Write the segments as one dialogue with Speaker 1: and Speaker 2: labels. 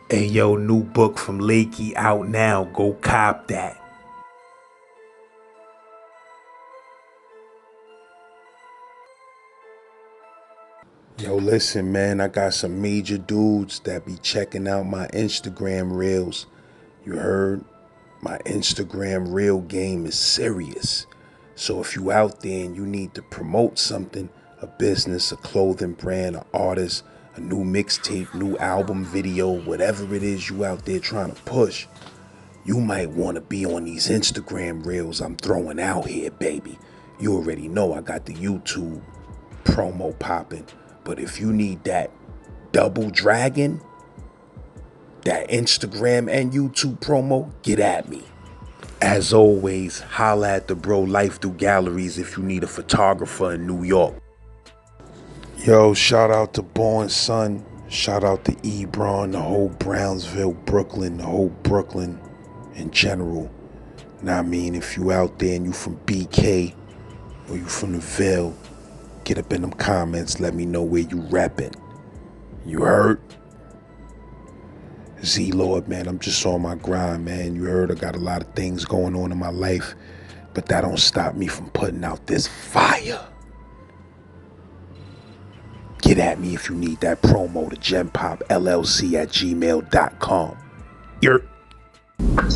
Speaker 1: Hey yo, new book from Lakey out now. Go cop that. Yo, listen, man, I got some major dudes that be checking out my Instagram reels. You heard? My Instagram reel game is serious. So if you out there and you need to promote something, a business, a clothing brand, an artist, a new mixtape, new album video, whatever it is you out there trying to push, you might want to be on these Instagram reels I'm throwing out here, baby. You already know I got the YouTube promo popping. But if you need that double dragon, that Instagram and YouTube promo, get at me. As always, holla at the bro Life Through Galleries if you need a photographer in New York. Yo, shout out to Born Son. Shout out to Ebron, the whole Brownsville, Brooklyn, the whole Brooklyn in general. Now I mean, if you out there and you from BK or you from the Ville, get up in them comments, let me know where you reppin'. You heard? Z-Lord, man, I'm just on my grind, man. You heard I got a lot of things going on in my life, but that don't stop me from putting out this fire. Get at me if you need that promo to genpopllc@gmail.com.
Speaker 2: You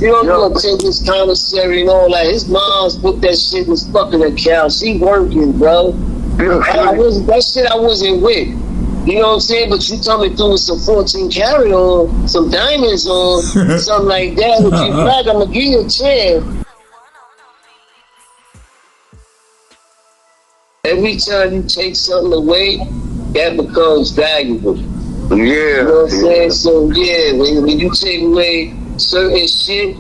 Speaker 2: don't know, take this commissary and all that. His mom's put that shit in his fucking account. She working, bro. That shit I wasn't with. You know what I'm saying? But you told me through some 14 karat on, some diamonds on, something like that. If you back, I'm gonna give you a chance. Every time you take something away, that becomes valuable.
Speaker 3: Yeah.
Speaker 2: You know what I'm saying? So yeah, when you take away certain shit,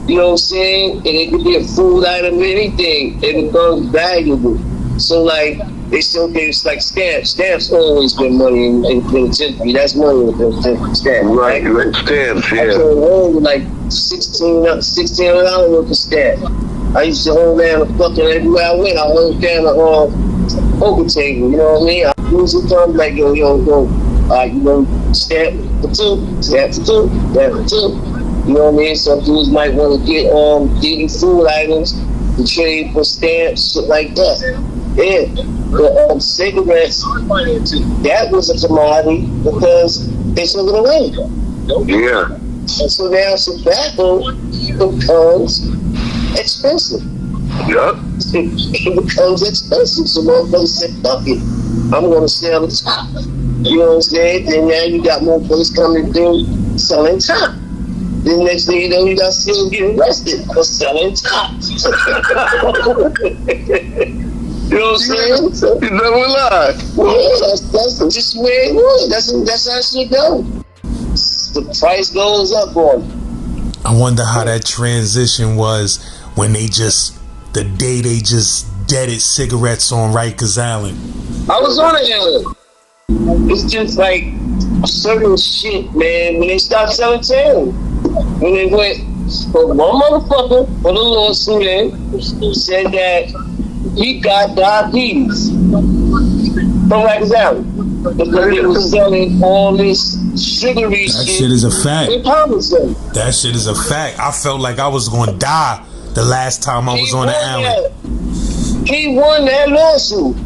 Speaker 2: you know what I'm saying? And it could be a food item, anything, it becomes valuable. So like, they still think it's like stamps. Stamps always been money in penitentiary. That's money in penitentiary. Stamps,
Speaker 3: right? Stamps, yeah.
Speaker 2: I came home with like $1,600 worth of stamps. I used to hold down the fucking, everywhere I went, I hold down the poker table, you know what I mean? I usually come like, yo, you know, stamp for two, stamp for two, stamp for two. You know what I mean? Some dudes might want to get getting food items to trade for stamps, shit like that. Yeah, the cigarettes, that was a commodity because they took it away.
Speaker 3: Yeah.
Speaker 2: And so now tobacco becomes expensive.
Speaker 3: Yup.
Speaker 2: It becomes expensive. So motherfuckers said, fuck it, I'm going to sell the top. You know what I'm saying? And now you got more folks coming through selling top. Then next thing you know, you got still getting arrested for selling top. You know what I'm saying? So,
Speaker 3: you never lie.
Speaker 2: Yeah, that's just the way it was. That's how shit goes. The price goes up on it.
Speaker 1: I wonder how that transition was when the day they just deaded cigarettes on Rikers Island.
Speaker 2: I was on the island. It's just like certain shit, man. When they stopped selling town, when they went for one motherfucker for the lawsuit in, said that he got diabetes from Rikers Island because they was selling all this sugary shit.
Speaker 1: That shit is a fact.
Speaker 2: That
Speaker 1: shit is a fact. I felt like I was going to die the last time I was on the island.
Speaker 2: He won that lawsuit.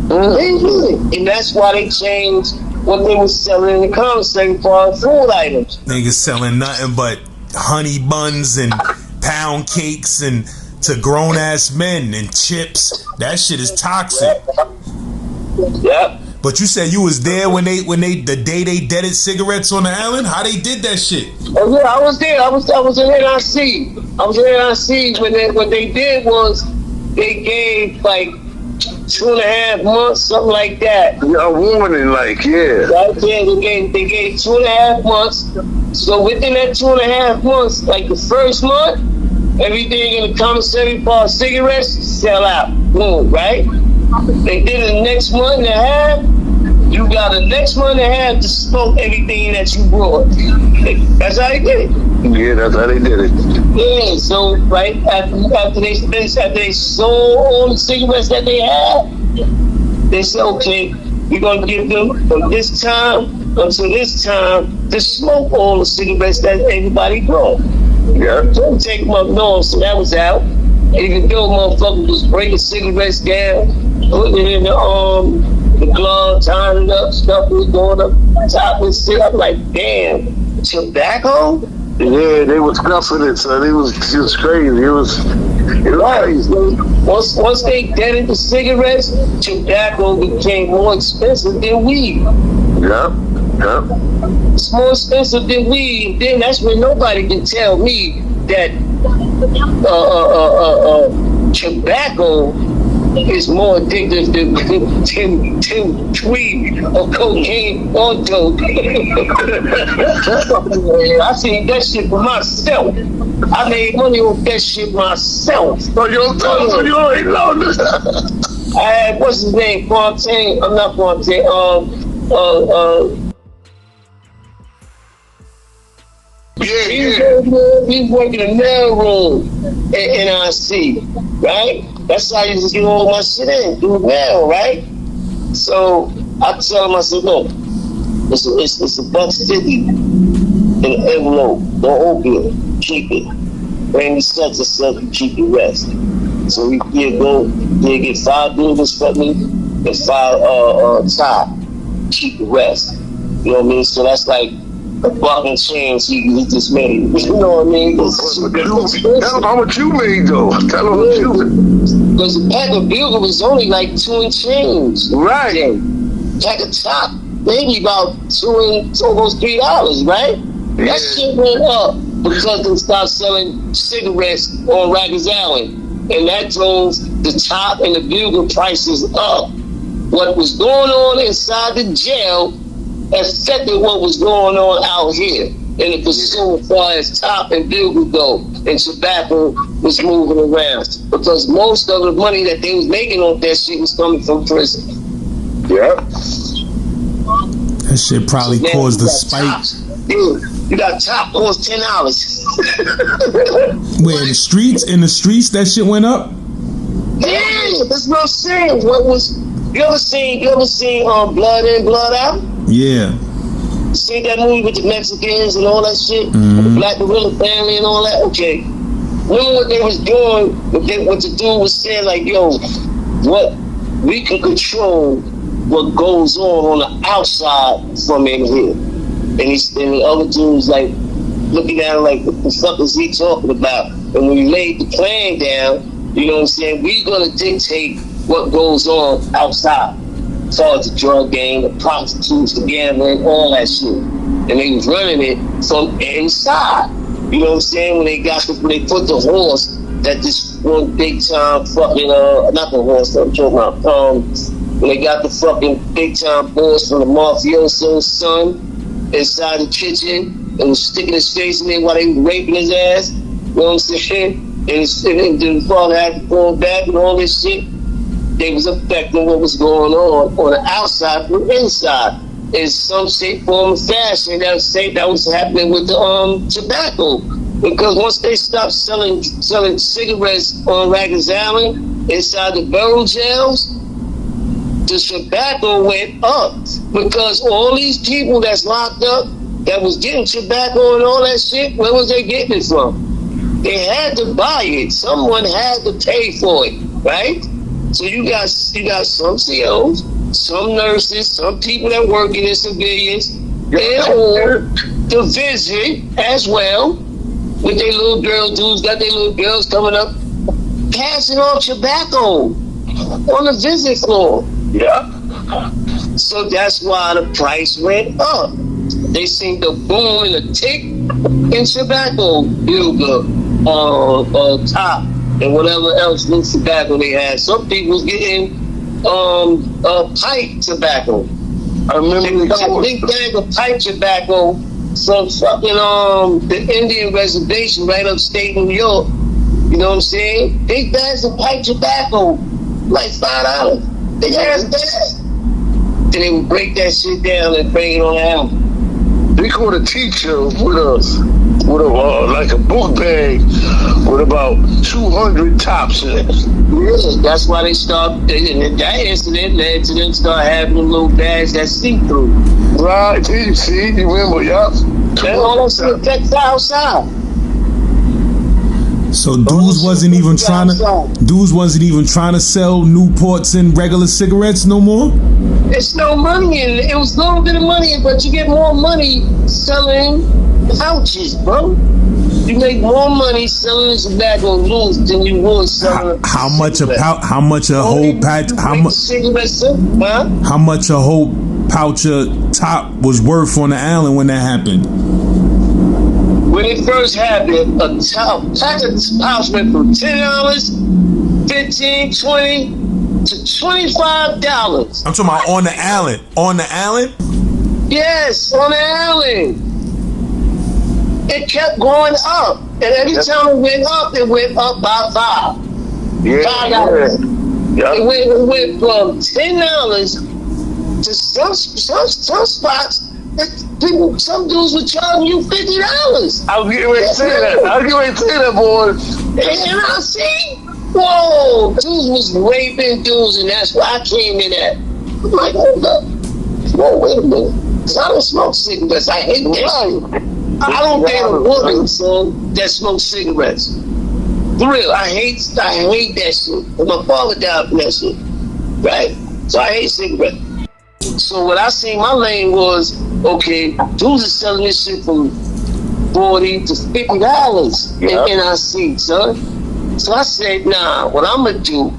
Speaker 2: They did. And that's why they changed what they were selling in the commissary for food items.
Speaker 1: Niggas selling nothing but honey buns and pound cakes and to grown ass men and chips. That shit is toxic.
Speaker 2: Yep.
Speaker 1: But you said you was there when the day they deaded cigarettes on the island? How they did that shit?
Speaker 2: Oh yeah, I was there. I was in NIC. I was in NIC when what they did was they gave like 2.5 months, something like that.
Speaker 3: Yeah, a warning, like, yeah.
Speaker 2: Right there, they gave 2.5 months. So within that 2.5 months, like the first month, everything in the commissary for cigarettes sell out. Boom, right? They did it the next month and a half. You got the next month and a half to smoke everything that you brought. That's how they did it.
Speaker 3: Yeah, that's how they did it.
Speaker 2: Yeah, so right after they finished, after they sold all the cigarettes that they had, they said, okay, we're gonna give them from this time until this time to smoke all the cigarettes that everybody grow.
Speaker 3: Yeah.
Speaker 2: Don't take them up north, so that was out. Even though motherfuckers was breaking cigarettes down, putting it in the glove, tying it up, stuff was going up top and shit. I'm like, damn, tobacco?
Speaker 3: Yeah, they was scuffing it, son. It was crazy. It was crazy.
Speaker 2: Once they deaded the cigarettes, tobacco became more expensive than weed.
Speaker 3: Yep.
Speaker 2: It's more expensive than weed. Then that's when nobody can tell me that tobacco is more addictive than weed or cocaine or dope. I seen that shit for myself. I made money on that shit myself.
Speaker 3: So you ain't know this.
Speaker 2: I had, what's his name? Fontaine. I'm not Fontaine.
Speaker 3: Yeah.
Speaker 2: We was working in the mail room at NIC, right? That's how I used to get all my shit in, through mail, right? So I tell him, I said, look, it's $1.50 in an envelope. Don't open it. Keep it. Bring me such and such and keep the rest. So we get 5 buildings for me and 5 top. Keep the rest. You know what I mean? So that's like a fucking chance he just made. You know what I mean?
Speaker 3: Tell him how much you made, though. Tell him what you made.
Speaker 2: Because a pack of Bugle was only like 2 and change.
Speaker 3: Right.
Speaker 2: Pack of top, maybe about almost $3, right?
Speaker 3: Yeah.
Speaker 2: That shit went up because they started selling cigarettes on Rikers Island. And that drove the top and the Bugle prices up. What was going on inside the jail affected what was going on out here in the consumer as far as top and Bugle go, and tobacco was moving around because most of the money that they was making on that shit was coming from prison.
Speaker 3: Yeah.
Speaker 4: That shit probably caused the spike.
Speaker 2: Dude, you got top cost $10.
Speaker 4: Where in the streets? In the streets, that shit went up.
Speaker 2: Yeah, that's what I'm saying. You ever seen Blood In, Blood Out?
Speaker 4: Yeah.
Speaker 2: See that movie with the Mexicans and all that shit?
Speaker 4: Mm-hmm.
Speaker 2: The Black Gorilla family and all that? Okay. Remember what they was doing? What the dude was saying, like, yo, what we can control what goes on the outside from in here. And the other dude's like looking at him like, what the fuck is he talking about? And when we laid the plan down, you know what I'm saying, we're gonna dictate what goes on outside. As far as the drug game, the prostitutes, the gambling, all that shit. And they was running it from inside. You know what I'm saying? When they put the horse that this one big time fucking not the horse that I'm talking about. When they got the fucking big time boss from the mafioso's son inside the kitchen and was sticking his face in there while they was raping his ass. You know what I'm saying? And the father had to fall back and all this shit. They was affecting what was going on the outside from inside in some shape, form, or fashion. That was happening with the tobacco. Because once they stopped selling cigarettes on Rikers Island inside the borough jails, the tobacco went up. Because all these people that's locked up that was getting tobacco and all that shit, where was they getting it from? They had to buy it. Someone had to pay for it, right? So you got some COs, some nurses, some people that work in the civilians, and or the visit as well, with their little girl dudes, got their little girls coming up, passing off tobacco on the visit floor.
Speaker 3: Yeah.
Speaker 2: So that's why the price went up. They seen the boom and the tick in tobacco, Bugle, top, and whatever else new tobacco they had. Some people was getting pipe tobacco.
Speaker 3: I remember
Speaker 2: they got a big bag of pipe tobacco from fucking the Indian reservation right upstate New York. You know what I'm saying? Big bags of pipe tobacco, like $5. Big ass bag. Then they would break that shit down and bring it on the album.
Speaker 3: They caught a teacher with a like a book bag with about 200 tops in it.
Speaker 2: Yeah, that's why they start. That incident led to them start having little bags that see through.
Speaker 3: Right, see, you remember, yeah.
Speaker 2: And all that shit affects outside.
Speaker 4: So dudes wasn't even trying to sell Newports and regular cigarettes no more?
Speaker 2: It's no money in it. It was a little bit of money, but you get more money selling pouches, bro. You make more money selling tobacco loose than you would selling
Speaker 4: How much a whole pouch of top was worth on the island when that happened?
Speaker 2: When it first happened, a pack of pouch went from $10, $15, $20 to $25.
Speaker 4: I'm talking about on the island. On the island?
Speaker 2: Yes, on the island. It kept going up. And every time it went up by $5.
Speaker 3: Yeah.
Speaker 2: $5.
Speaker 3: Yeah.
Speaker 2: It went from $10 to some spots. Some dudes were charging you $50.
Speaker 3: I was getting ready to say that, boy.
Speaker 2: And I see, whoa, dudes was raping dudes, and that's where I came in at. I'm like, hold up. Whoa, wait a minute. Because I don't smoke cigarettes. I hate that. I don't date a woman, son, that smokes cigarettes. For real, I hate that shit. And my father died from that shit. Right? So I hate cigarettes. So what I seen my lane was, okay, dudes are selling this shit from $40 to $50 in NIC, son. So I said, nah, what I'm gonna do,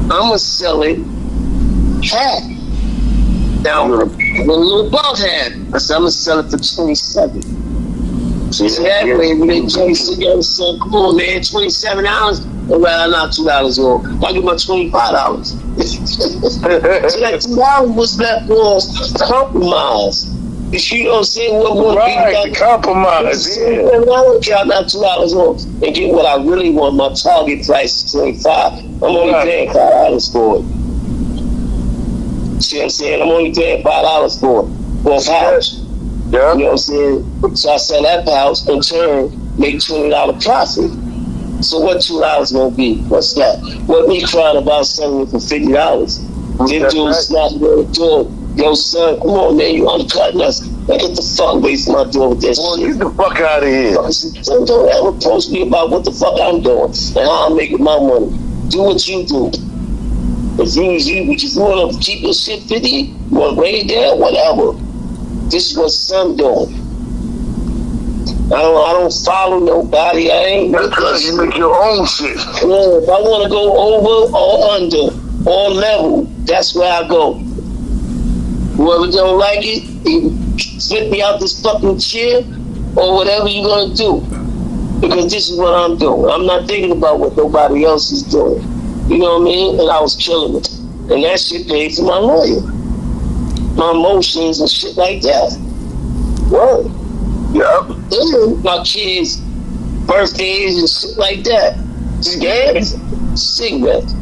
Speaker 2: I'm gonna sell it half. Now, I'm a little above half. I said, I'm gonna sell it for $27. So that way, we didn't chase together, son. Come on, man, $27. I'd rather knock $2 off. I'll give my $25. So that $2 was left for compromise. You know what I'm saying?
Speaker 3: Right, compromise. Yeah.
Speaker 2: I don't care, I knock $2 off and get what I really want. My target price is $25. I'm only paying $5 for it. See what I'm saying? I'm only paying $5 for a pouch.
Speaker 3: Yeah.
Speaker 2: You know what I'm saying? So I sell that pouch, in turn, make $20 profit. So what $2 gonna be? What's that? What me crying about selling it for $50? Then dudes not gonna do it. Yo, son, come on, man, you undercutting us. Man, get the fuck away from my door with that shit.
Speaker 3: Get the fuck out of here.
Speaker 2: Don't ever approach me about what the fuck I'm doing and how I'm making my money. Do what you do. If you want to keep your shit 50, you want to raise there, whatever. This is what son doing. I don't follow nobody. I ain't.
Speaker 3: Because you make your own shit.
Speaker 2: Yeah, if I want to go over or under or level, that's where I go. Whoever don't like it, you flip me out this fucking chair or whatever you're gonna do. Because this is what I'm doing. I'm not thinking about what nobody else is doing. You know what I mean? And I was killing it. And that shit paid for my lawyer. My emotions and shit like that. Word.
Speaker 3: Yeah.
Speaker 2: And my kids' birthdays and shit like that. Scams, cigarettes.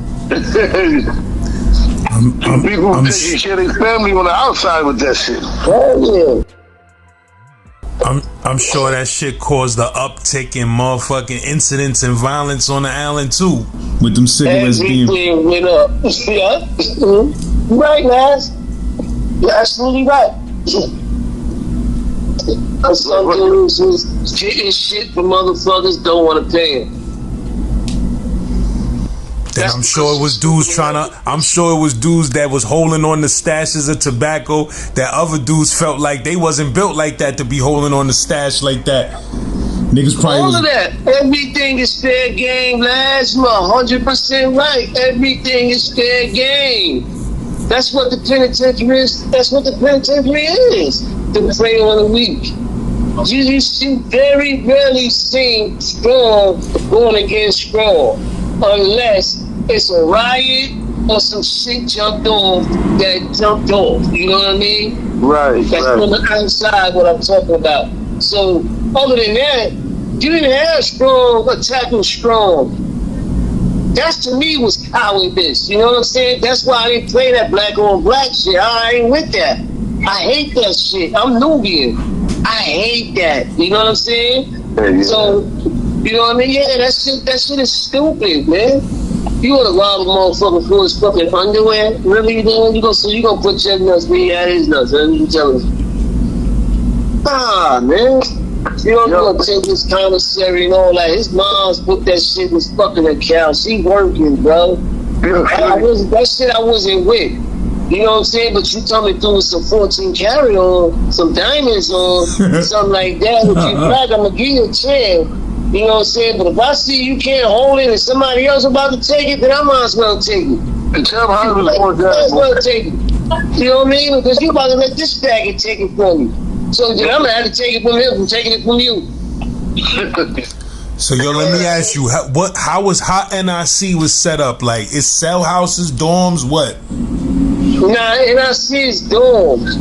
Speaker 3: People taking care of their family on the outside with that shit.
Speaker 2: Hell yeah.
Speaker 4: I'm sure that shit caused the uptick in motherfucking incidents and violence on the island too. With them cigarettes
Speaker 2: everything went up. Yeah. Mm-hmm. Right, Laz. You're absolutely right. Some dudes was getting shit from motherfuckers don't want to pay them.
Speaker 4: Then I'm sure it was dudes that was holding on to stashes of tobacco that other dudes felt like they wasn't built like that to be holding on to stash like that. Niggas probably
Speaker 2: all of that. Everything is fair game, Laz. You're 100% right. Everything is fair game. That's what the penitentiary is. That's what the penitentiary is. To prey on the weak. You very rarely see strong going against strong, unless it's a riot or some shit jumped off that jumped off. You know what I mean?
Speaker 3: Right.
Speaker 2: That's from the outside what I'm talking about. So other than that, you didn't have strong attacking strong. That to me was cowardice. You know what I'm saying? That's why I didn't play that black on black shit. I ain't with that. I hate that shit. I'm Nubian. I hate that. You know what I'm saying?
Speaker 3: Yeah.
Speaker 2: So, you know what I mean? Yeah, that shit is stupid, man. You gonna rob a motherfucker for his fucking underwear? Really, you doing? You gonna put your nuts where he had his nuts? And you tell him, man. You don't gonna take this commissary and all that. His mom's put that shit in his fucking account. She working, bro. That shit I wasn't with. You know what I'm saying? But you tell me through some 14 carry on, some diamonds on, something like that. If you black, I'm gonna give you a chance. You know what I'm saying? But if I see you can't hold it and somebody else about to take it, then I might as well take it.
Speaker 3: And tell them how to report that.
Speaker 2: Might as well take it. You know what I mean? Because you about to let this faggot take it from you. So then I'm gonna have to take it from him from taking it from you.
Speaker 4: So yo, let me ask you, how was Hot NIC was set up? Like, it's cell houses, dorms, what?
Speaker 2: Nah, NIC is dorms.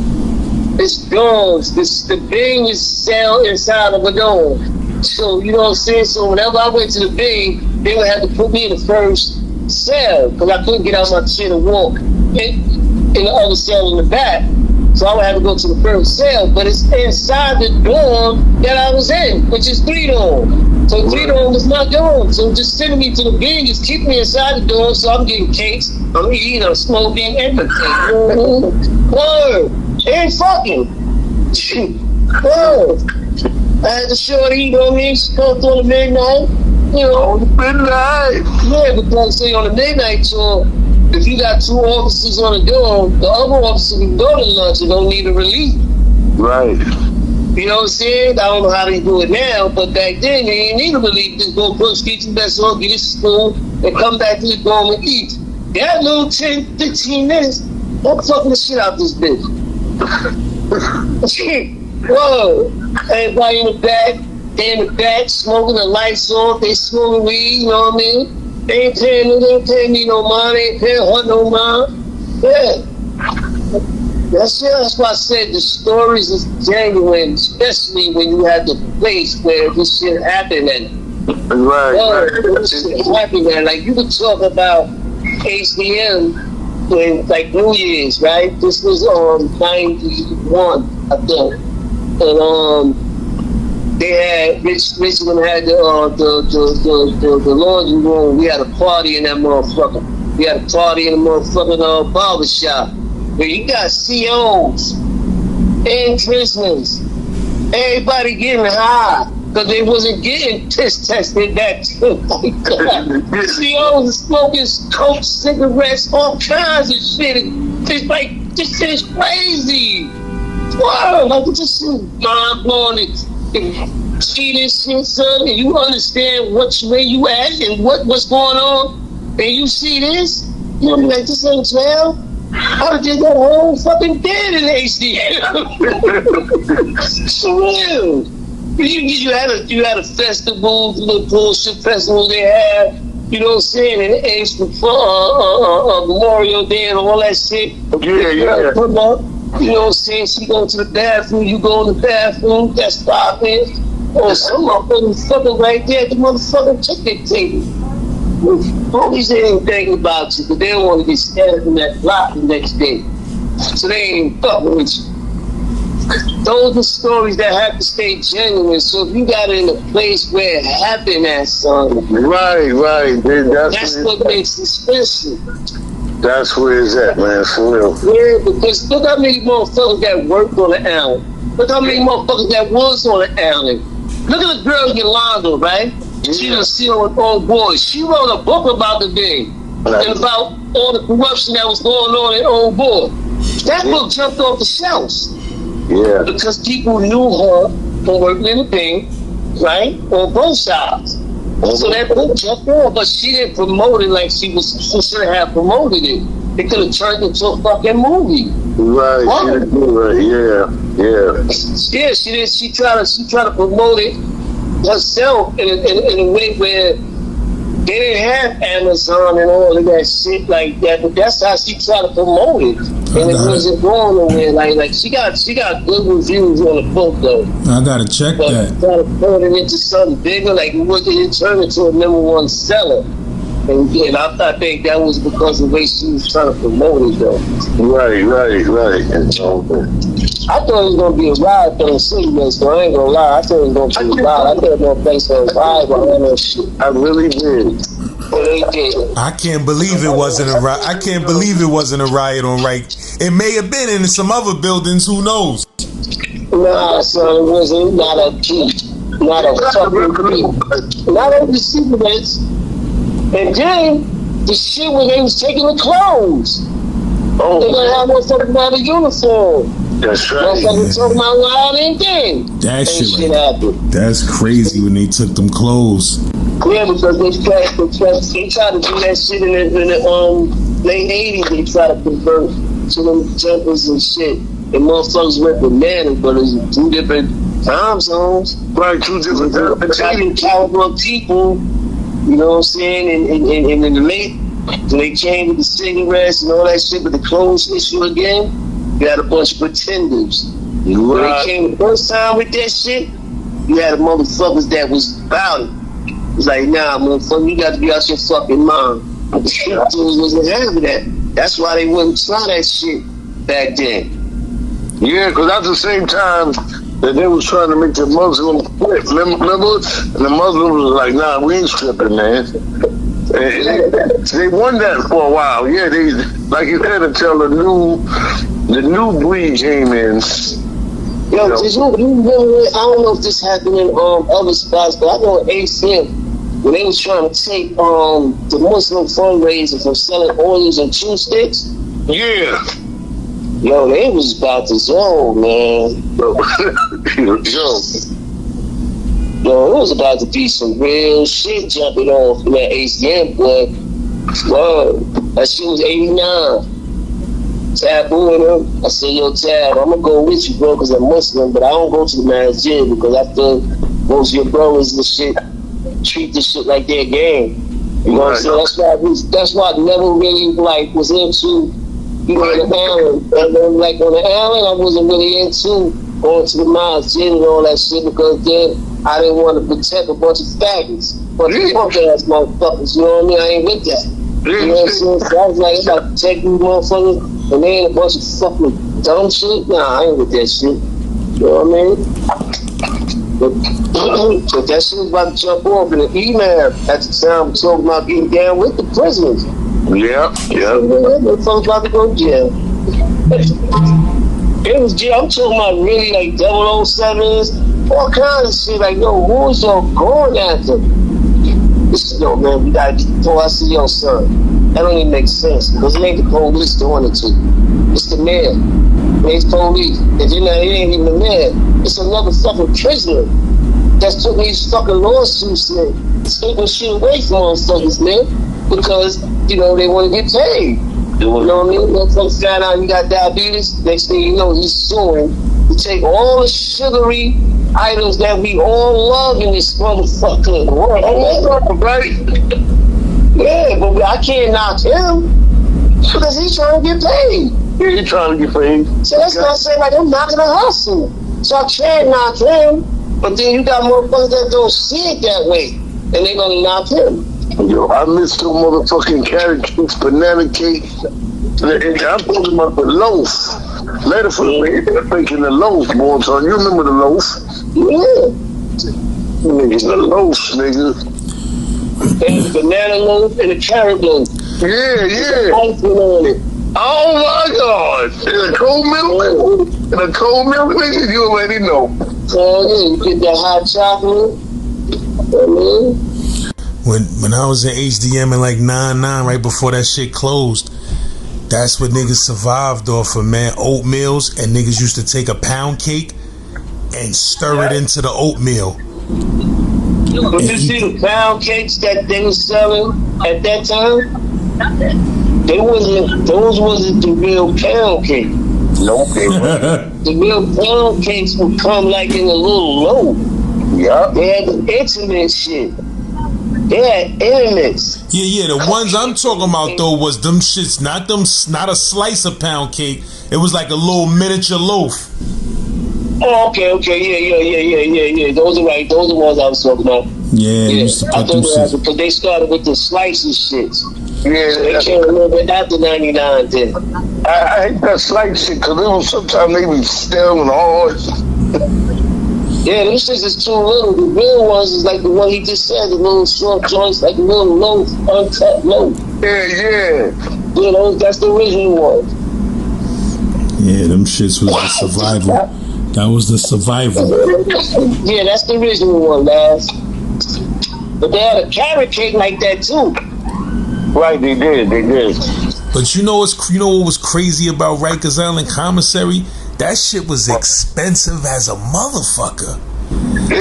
Speaker 2: It's dorms. The Bing is cell inside of a dorm. So you know what I'm saying? So whenever I went to the Bing, they would have to put me in the first cell because I couldn't get out my shit and walk in the other cell in the back. So I would have to go to the first cell, but it's inside the dorm that I was in, which is 3 dorm. So 3 dorm is my dorm. So just sending me to the Bing is keeping me inside the dorm, so I'm getting cakes, I'm eating, I'm smoking, everything. Word. Ain't fucking. Word. I had the shorty, you know what I mean? She comes on the midnight, you know.
Speaker 3: On the midnight.
Speaker 2: Yeah, because say on the midnight tour, if you got 2 officers on the door, the other officer can go to lunch and don't need a relief.
Speaker 3: Right.
Speaker 2: You know what I'm saying? I don't know how they do it now, but back then they didn't need a relief. Just go brush, get your best on, get your school, and come back to the dorm and eat. That little 10, 15 minutes, I'm fucking the shit out this bitch. Whoa. Everybody in the back, they in the back, smoking, the lights on, they smoking weed, you know what I mean? They ain't paying me no mind, they ain't paying her no mind. Yeah. That's why I said the stories is genuine, especially when you have the place where this shit happened at.
Speaker 3: Right.
Speaker 2: This shit happened at. Like, you could talk about HDM when, like, New Year's, right? This was 91, I think. And they had Richmond had the laundry room. We had a party in that motherfucker. We had a party in the motherfucking barbershop where you got COs and prisoners, everybody getting high because they wasn't getting piss tested that too. COs smoking coke, cigarettes, all kinds of shit. It's like, this shit is crazy. Wow, like it's just mind blowing. See this shit, son, and you understand where you at and what's going on, and you see this, you'll be like, this ain't 12. I would just go home fucking dead in HDM. It's real. You had a festival, the little bullshit festival they had, you know what I'm saying, and it's for Memorial Day and all that shit.
Speaker 3: Yeah.
Speaker 2: Put up. You know what I'm saying? She go to the bathroom, you go in the bathroom, that's popping. Or some motherfucker right there at the motherfucking ticket table. Police ain't thinking about you, but they don't want to get stabbed in that block the next day. So they ain't fucking with you. Those are stories that have to stay genuine. So if you got it in a place where it happened at, son.
Speaker 3: Right.
Speaker 2: That's what makes it special.
Speaker 3: That's where it's at, man, for real.
Speaker 2: Yeah, because look how many motherfuckers that worked on the island. Look how many motherfuckers that was on the island. Look at the girl Yolanda, right? Yeah. She was still with old boys. She wrote a book about the Bing and about all the corruption that was going on in Old Boy. That book jumped off the shelves.
Speaker 3: Yeah.
Speaker 2: Because people knew her from working in the Bing, right? On both sides. So that book jumped on, but she didn't promote it like she should have promoted it. It could have turned into a fucking movie.
Speaker 3: Right. Yeah.
Speaker 2: Yeah, she did. She tried to promote it herself in a way where they didn't have Amazon and all of that shit like that. But that's how she tried to promote it, and it wasn't going nowhere. Like she got good reviews on the book though.
Speaker 4: I gotta check that.
Speaker 2: Trying to turn it into something bigger, like it turned into a #1 seller. And I think that was because of the way she was trying to promote it though.
Speaker 3: Right.
Speaker 2: I thought it was gonna be a ride for the city, so I ain't gonna lie. I thought it was gonna be a ride. I thought it was gonna place on a ride behind that shit.
Speaker 3: I really did.
Speaker 2: But they did.
Speaker 4: I can't believe it wasn't a riot. I can't believe it wasn't a riot on Rikers. It may have been in some other buildings. Who knows?
Speaker 2: Nah, son, it wasn't. Not a peep. Not a fucking peep. Not over the cigarettes. And then the shit when they was taking the clothes.
Speaker 3: Oh,
Speaker 2: they gonna have motherfuckers out of uniform.
Speaker 3: That's right.
Speaker 2: Motherfuckers talking about loud anything.
Speaker 4: That shit
Speaker 2: happened.
Speaker 4: That's crazy when they took them clothes.
Speaker 2: Yeah, because they tried to do that shit in the late 80s. They tried to convert to them jumpers and shit. And motherfuckers went bananas, but it's 2 different time zones.
Speaker 3: Right, 2 different time zones.
Speaker 2: Caliber of people, you know what I'm saying? And in the late, when they came with the cigarettes and all that shit, with the clothes issue again, you had a bunch of pretenders. When they came the first time with that shit, you had motherfuckers that was about it. It's like, nah, motherfucker, you got to be out your fucking mind. But the shit wasn't having that. That's why they wouldn't try that shit back then.
Speaker 3: Yeah, because at the same time that they was trying to make the Muslims flip, remember? And the Muslims was like, nah, we ain't stripping, man. And they won that for a while. Yeah, they, like you said, until the new breed came in.
Speaker 2: Yo, did you remember, I don't know if this happened in other spots, but I know at ACM, when they was trying to take the Muslim fundraiser from selling oils and chew sticks.
Speaker 3: Yeah.
Speaker 2: Yo, they was about to zone, man. Yo, it was about to be some real shit jumping off in that ACM, boy. Whoa, that shit was 89. Taboo in him. I said, yo, Tab, I'm gonna go with you, bro, because I'm Muslim, but I don't go to the masjid because I feel most of your brothers and shit treat this shit like their game. You know what I'm saying? That's why I never really like was into, you know, the island. And then, like on the island, I wasn't really into going to the masjid and all that shit because then I didn't want to protect a bunch of faggots. But the punk ass motherfuckers, you know what I mean? I ain't with that. You know what I'm saying? So I was like, I'm about to protect these motherfuckers, and they ain't a bunch of fucking dumb shit. Nah, I ain't with that shit. You know what I mean? But that shit was about to jump off in the email at the time talking about getting down with the prisoners.
Speaker 3: Yeah.
Speaker 2: The folks about to go to jail. It was jail. I'm talking about really like 007s, all kinds of shit. Like, yo, who is y'all going after? This is, yo, man, we gotta get before I see your son. That don't even make sense because it ain't the police doing it to you. It's the mayor. It's police. If you're not, it ain't even the mayor. It's another fucking prisoner that's putting these fucking lawsuits in, taking shit away from motherfuckers, man, because, you know, they want to get paid. You know what I mean? That folks found out he got diabetes. Next thing you know, he's suing to take all the sugary items that we all love in this motherfucker world, right? Yeah, but I can't knock him because he's trying to get paid.
Speaker 3: Yeah, he's trying to get paid.
Speaker 2: So that's not saying like I'm knocking a hustle. So I can't knock him, but then you got motherfuckers that don't see it that way, and they're gonna knock him.
Speaker 3: Yo, I miss the motherfucking carrot cakes, banana cake. I'm talking about the loaf. Later for the making the loaf, boy. So you remember the loaf?
Speaker 2: Yeah.
Speaker 3: Nigga, the loaf, nigga.
Speaker 2: And the banana loaf and the carrot loaf.
Speaker 3: Yeah.
Speaker 2: Icing on it.
Speaker 3: Oh my God! In a cold milk? In a cold milk, nigga? You already know.
Speaker 2: Oh yeah, you get that hot chocolate.
Speaker 4: When I was in HDM in like 99, right before that shit closed, that's what niggas survived off of, man. Oatmeals, and niggas used to take a pound cake and stir it into the oatmeal.
Speaker 2: But you see the pound cakes that they were selling at that time? Those wasn't the real pound cake.
Speaker 3: No, they weren't.
Speaker 2: The real pound cakes would come like in a little loaf.
Speaker 3: Yeah.
Speaker 2: They had the intimate shit. They had intimates.
Speaker 4: Yeah, the ones I'm talking about though was them shits, not a slice of pound cake. It was like a little miniature loaf.
Speaker 2: Oh, okay, yeah. Those are right. Those are the ones I was talking about.
Speaker 4: Yeah, used to put them shits.
Speaker 2: Because they started with the slices shits.
Speaker 3: Yeah,
Speaker 2: they came a little bit after 99 then.
Speaker 3: I hate that slice shit because it was sometimes they be stale and hard.
Speaker 2: Yeah, them shits is too little. The real ones is like the one he just said, the little short joints, like the little low, untapped low.
Speaker 3: Yeah.
Speaker 2: You know, that's the original one.
Speaker 4: Yeah, them shits was the survival. That was the survival.
Speaker 2: Yeah, that's the original one, man. But they had a carrot cake like that too.
Speaker 3: Right, they did.
Speaker 4: But you know what was crazy about Rikers Island Commissary? That shit was expensive as a motherfucker.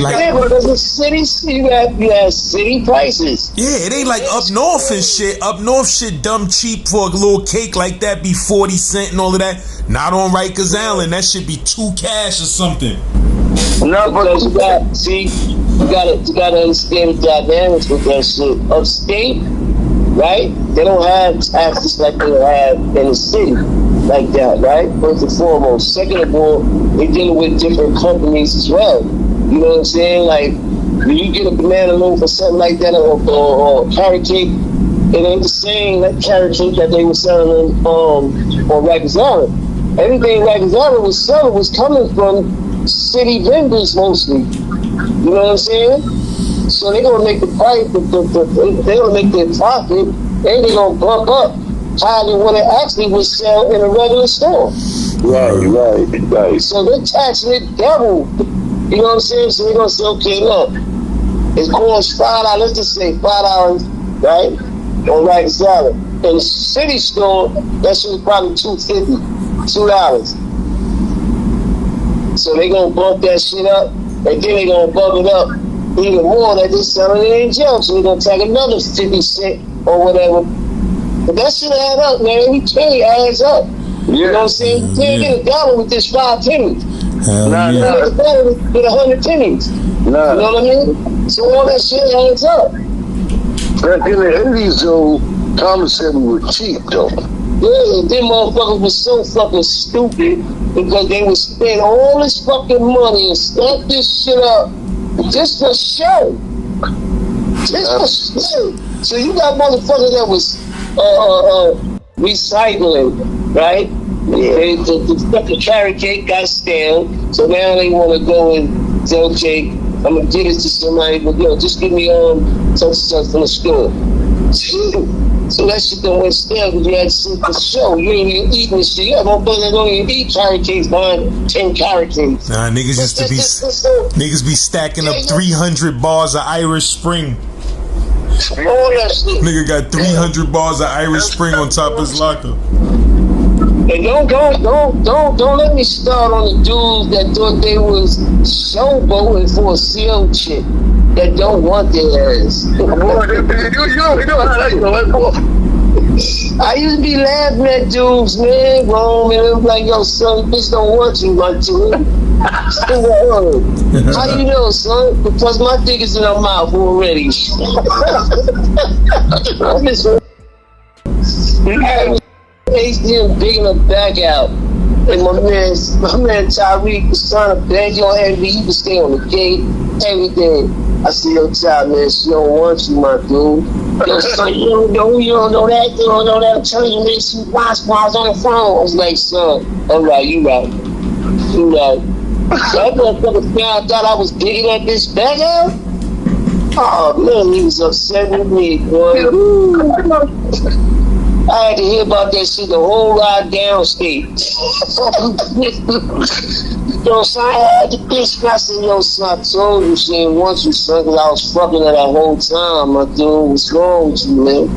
Speaker 4: Like,
Speaker 2: yeah, because it's city, you have city prices.
Speaker 4: Yeah, it ain't like up north and shit. Up north shit dumb cheap for a little cake like that be 40 cents and all of that. Not on Rikers Island. That should be $2 cash or something.
Speaker 2: No, because you gotta understand the dynamics with that shit. Upstate, right? They don't have taxes like they have in the city like that, right? First and foremost. Second of all, they dealing with different companies as well. You know what I'm saying? Like, when you get a banana loaf or something like that, or carrot cake, it ain't the same like carrot cake that they were selling on Rikers Island. Everything Rikers Island was selling was coming from city vendors mostly. You know what I'm saying? So they're gonna make the price, they're gonna make their profit, and they're gonna bump up higher than what it actually would sell in a regular store.
Speaker 3: Right.
Speaker 2: So they're taxing it double. You know what I'm saying? So they're gonna say, okay, look, it costs $5, let's just say $5, right? On Rikers Island. In the city store, that shit was probably $2.50, $2. So they gonna bump that shit up, and then they gonna bump it up even more that they selling it in jail. So they're gonna take another 50 cents or whatever. But that shit add up, man. Every penny adds up.
Speaker 3: Yeah.
Speaker 2: You know what I'm saying? You can't get $1 with this 5 pennies.
Speaker 3: Nah.
Speaker 2: You can't get $1 with 100 pennies.
Speaker 3: Nah.
Speaker 2: You know what I mean? So all that shit adds up.
Speaker 3: Back in the 80s, though, commissary was cheap, though.
Speaker 2: Yeah, them motherfuckers was so fucking stupid because they would spend all this fucking money and stack this shit up just for show. Just for show. So you got motherfuckers that was recycling, right? Yeah. The fucking carrot cake got stale, so now they want to go and say, okay, I'm gonna give it to somebody, but just give me such and such from the store. So that shit don't went stale because you had to see the show. You ain't even eating this shit. You have motherfuckers that don't even eat carrot cakes buying 10 carrot cakes.
Speaker 4: Nah, niggas used to be niggas be stacking up 300 bars of Irish Spring.
Speaker 2: All that shit.
Speaker 4: Nigga got 300 bars of Irish Spring on top of his locker.
Speaker 2: And don't let me start on the dudes that thought they was showboating for a seal chick that don't want their ass.
Speaker 3: You know how that go.
Speaker 2: I used to be laughing at dudes, man, wrong, and it was like, yo, son, bitch don't want you, my dude. How you know, son? Because my dick is in her mouth already. HDM digging her back out. And my man Tyreek was trying to beg your head, he could stay on the gate, everything. I said, yo, Ty, man, she don't want you, my dude. Yo, son, you don't know that, I'm telling you, man, she watched while I was on the phone. I was like, son, all right, you right. So that motherfucker found out I was digging that bitch back out. Oh, man, he was upset with me, boy. I had to hear about that shit the whole ride downstate. Yo, son, I had the bitch. I said, yo, son, I told you she didn't want you, son, because I was fucking her that whole time. My dude, what's wrong with you, man?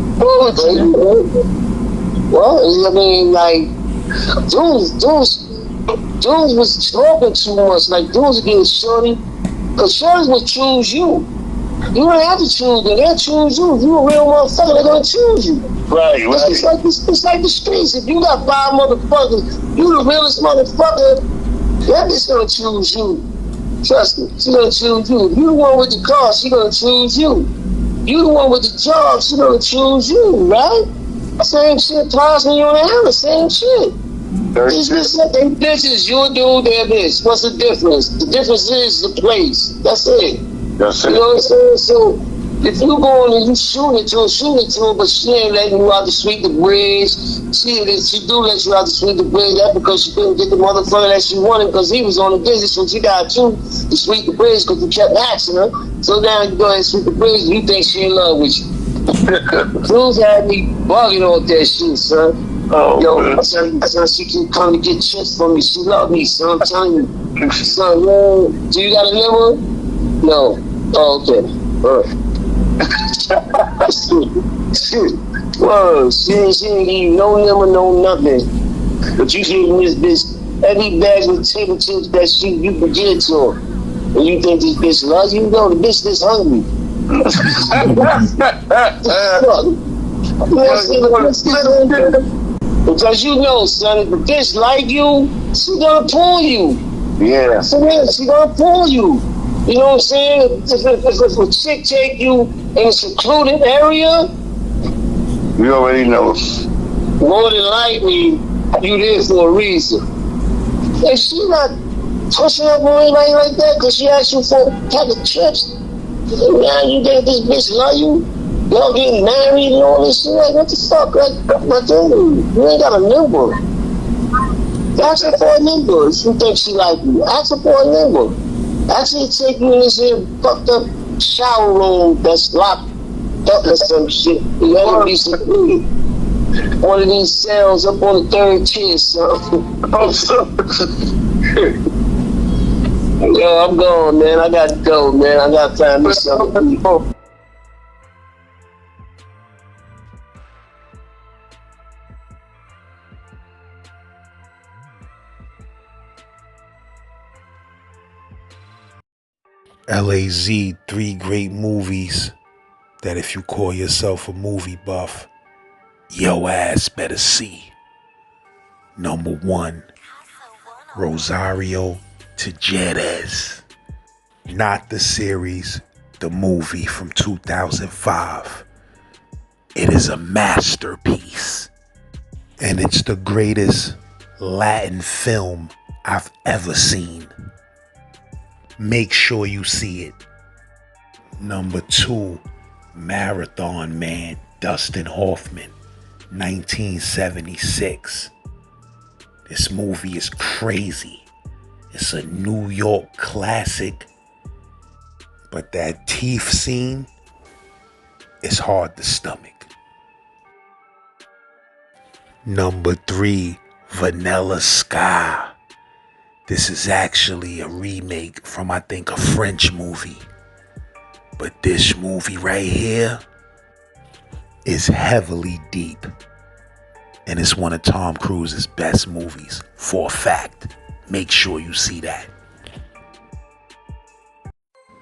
Speaker 2: Well, I mean, like, dudes was talking too much. Like, dudes are getting shorty, because shorties will choose you. You don't have to choose them. They'll choose you. If you a real motherfucker, they're going to choose you.
Speaker 3: Right.
Speaker 2: It's like the streets. If you got 5 motherfuckers, you the realest motherfucker, that bitch going to choose you. Trust me. She going to choose you. If you the one with the car, she going to choose you. You the one with the job, she going to choose you, right? Same shit applies when you're on the island. Same shit. These bitches, you a dude, they're bitch. What's the difference? The difference is the place. That's it.
Speaker 3: That's it.
Speaker 2: You know what I'm saying? So If you going and you shoot it to her, but she ain't letting you out to sweep the bridge. She do let you out to sweep the bridge. That's because she couldn't get the motherfucker that she wanted because he was on the business, so she got you to sweep the bridge because you kept asking her. So now you go ahead and sweep the bridge and you think she in love with you. Cruz had me bugging on that shit, son.
Speaker 3: Oh,
Speaker 2: Yo, son, she keep coming to get chips from me. She love me, son. I'm telling you. Son, man, do you got a number? No. Oh, okay. All right. Shit. Whoa, she ain't give you no number, no nothing. But you giving this bitch every bag of potato chips that you can get to her. And you think this bitch loves you? No, the bitch is hungry. Because you know, son, if the bitch like you, she gonna pull you.
Speaker 3: yeah.
Speaker 2: So yeah, she gonna pull you. You know what I'm saying? If a chick take you in a secluded area,
Speaker 3: You already know.
Speaker 2: more than likely, you there for a reason. If she not pushing up on anybody like that because she asked you for a pack of chips, now you think this bitch love you? Y'all getting married and all this shit? Like, what the fuck? Like, my dude, you ain't got a number. Ask her for a number if you think she like you. Ask her for a number. Ask her to take you in this here fucked up shower room that's locked up or some shit. You gotta be secluded. One of these cells up on the third tier, son. Yo, I'm going, man. I got to go, man. I got time to something.
Speaker 1: LAZ, 3 great movies that if you call yourself a movie buff, yo ass better see. Number 1, Rosario to Jerez. Not the series, the movie from 2005. It is a masterpiece. And it's the greatest Latin film I've ever seen. Make sure you see it. Number 2, Marathon Man, Dustin Hoffman, 1976. This movie is crazy. It's a New York classic. But that teeth scene is hard to stomach. Number 3, Vanilla Sky. This is actually a remake from, I think, a French movie. But this movie right here is heavily deep. And it's one of Tom Cruise's best movies, for a fact. Make sure you see that.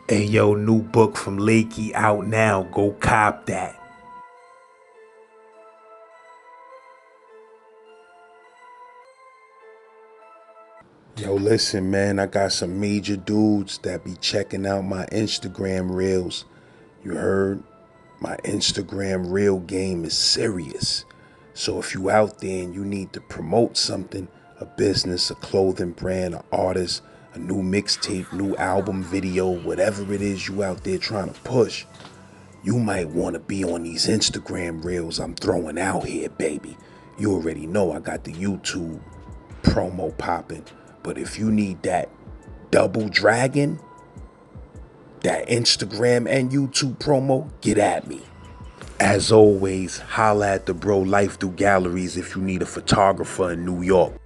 Speaker 1: Hey yo, new book from Lakey out now. Go cop that. Yo, listen, man, I got some major dudes that be checking out my Instagram reels. You heard? My Instagram reel game is serious. So if you out there and you need to promote something, a business, a clothing brand, an artist, a new mixtape, new album video, whatever it is you out there trying to push, you might want to be on these Instagram reels I'm throwing out here, baby. You already know I got the YouTube promo popping. But if you need that double dragon, that Instagram and YouTube promo, get at me. As always, holla at the bro Life Do Galleries if you need a photographer in New York.